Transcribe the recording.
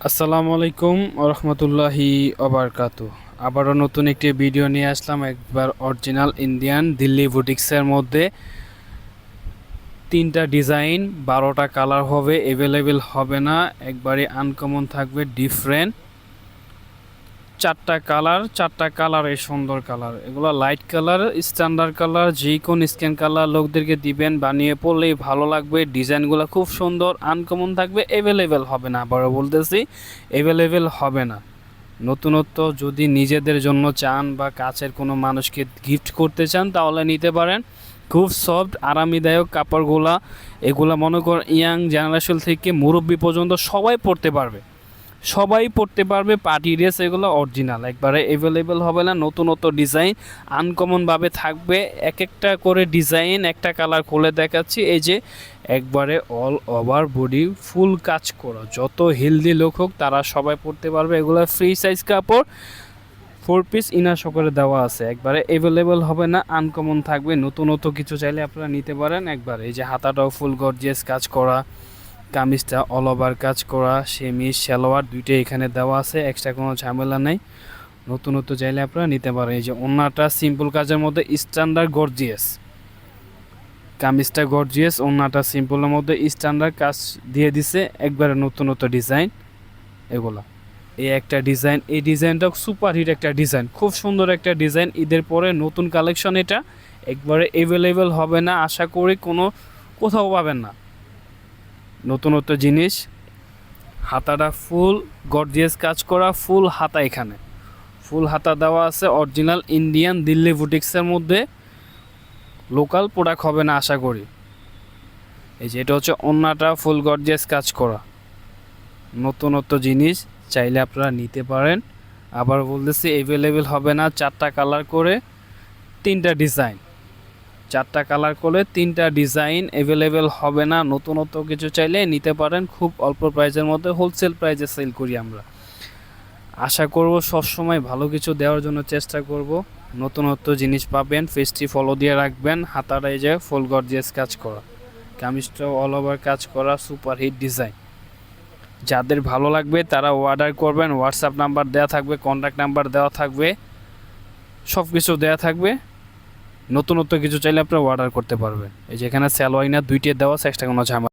আসসালামু আলাইকুম রহমতুল্লাহি ওবারকাতু। আবারও নতুন একটি ভিডিও নিয়ে আসলাম। একবার অরিজিনাল ইন্ডিয়ান দিল্লি বুটিক্সের মধ্যে তিনটা ডিজাইন 12টা কালার হবে, অ্যাভেলেবেল হবে না, একবারে আনকমন থাকবে, ডিফারেন্ট। চারটা কালার এই সুন্দর কালার, এগুলো লাইট কালার, স্ট্যান্ডার্ড কালার, যে কোন স্কিন কালার লোকদেরকে দিবেন, বানিয়ে পড়লেই ভালো লাগবে। ডিজাইনগুলো খুব সুন্দর, আনকমন থাকবে, অ্যাভেলেবেল হবে না, আবারও বলতেছি অ্যাভেলেবেল হবে না। নতুনত্ব যদি নিজেদের জন্য চান বা কাছের কোনো মানুষকে গিফট করতে চান তাহলে নিতে পারেন। খুব সফট আরামদায়ক কাপড়গুলা, এগুলা মনে কর ইয়াং জেনারেশন থেকে মুরব্বী পর্যন্ত সবাই পড়তে পারবে পার্টি ড্রেস। এগুলো অরিজিনাল, একবারে অ্যাভেলেবেল হবে না। নতুনত্ব ডিজাইন আনকমনভাবে থাকবে, এক একটা করে ডিজাইন, একটা কালার খুলে দেখাচ্ছি। এই যে একবারে অল ওভার বডি ফুল কাজ করা, যত হেলদি লোক হোক তারা সবাই পড়তে পারবে। এগুলো ফ্রি সাইজ কাপড়, 4 পিস ইনার সকলে দেওয়া আছে, একবারে অ্যাভেলেবেল হবে না, আনকমন থাকবে। নতুনত্ব কিছু চাইলে আপনারা নিতে পারেন। একবার এই যে হাতাটাও ফুল গর্জিয়াস কাজ করা, কামিজটা অল ওভার কাজ করা, সেমিজ সালোয়ার দুইটাই এখানে দেওয়া আছে, এক্সট্রা কোনো ঝামেলা নেই। নতুনত্ব চাইলে আপনারা নিতে পারেন। এই যে ওন্নাটা সিম্পল কাজের মধ্যে স্ট্যান্ডার্ড গর্জিয়াস, কামিজটা গর্জিয়াস, ওন্নাটা সিম্পলের মধ্যে স্ট্যান্ডার্ড কাজ দিয়ে দিছে, একবারে নতুনত্ব ডিজাইন এগুলা। এই একটা ডিজাইন, এই ডিজাইনটা সুপার হিট একটা ডিজাইন, খুব সুন্দর একটা ডিজাইন। ঈদের পরে নতুন কালেকশন, এটা একবারে অ্যাভেলেবেল হবে না, আশা করি কোথাও পাবেন না। নতুনত্ব জিনিস, হাতাটা ফুল গর্জিয়াস কাজ করা, ফুল হাতা, এখানে ফুল হাতা দেওয়া আছে। অরিজিনাল ইন্ডিয়ান দিল্লি বুটিক্সের মধ্যে, লোকাল প্রোডাক্ট হবে না আশা করি। এই যে এটা হচ্ছে ওন্নাটা ফুল গর্জিয়াস কাজ করা, নতুনত্ব জিনিস চাইলে আপনারা নিতে পারেন। আবার বলতেছি অ্যাভেলেবেল হবে না। চারটা কালার করে তিনটা ডিজাইন, অ্যাভেলেবেল হবে না। নতুনত্ব কিছু চাইলে নিতে পারেন, খুব অল্প প্রাইসের মধ্যে হোলসেল প্রাইসে সেল করি আমরা। আশা করব সবসময় ভালো কিছু দেওয়ার জন্য চেষ্টা করব। নতুনত্ব জিনিস পাবেন, পেজটি ফলো দিয়ে রাখবেন। হাতাটা এই যে ফুল গর্জিয়াস কাজ করা, কামিজটাও অল ওভার কাজ করা, সুপার হিট ডিজাইন। যাদের ভালো লাগবে তারা অর্ডার করবেন। হোয়াটসঅ্যাপ নাম্বার দেওয়া থাকবে, কন্ট্যাক্ট নাম্বার দেওয়া থাকবে, সব কিছু দেওয়া থাকবে। নতুনত্ব কিছু চাইলে আপনারা অর্ডার করতে পারবেন। এই যেখানে স্যালোয়াইনা দুইটি দেওয়া আছে, এক্সট্রা কোনো ঝামেলা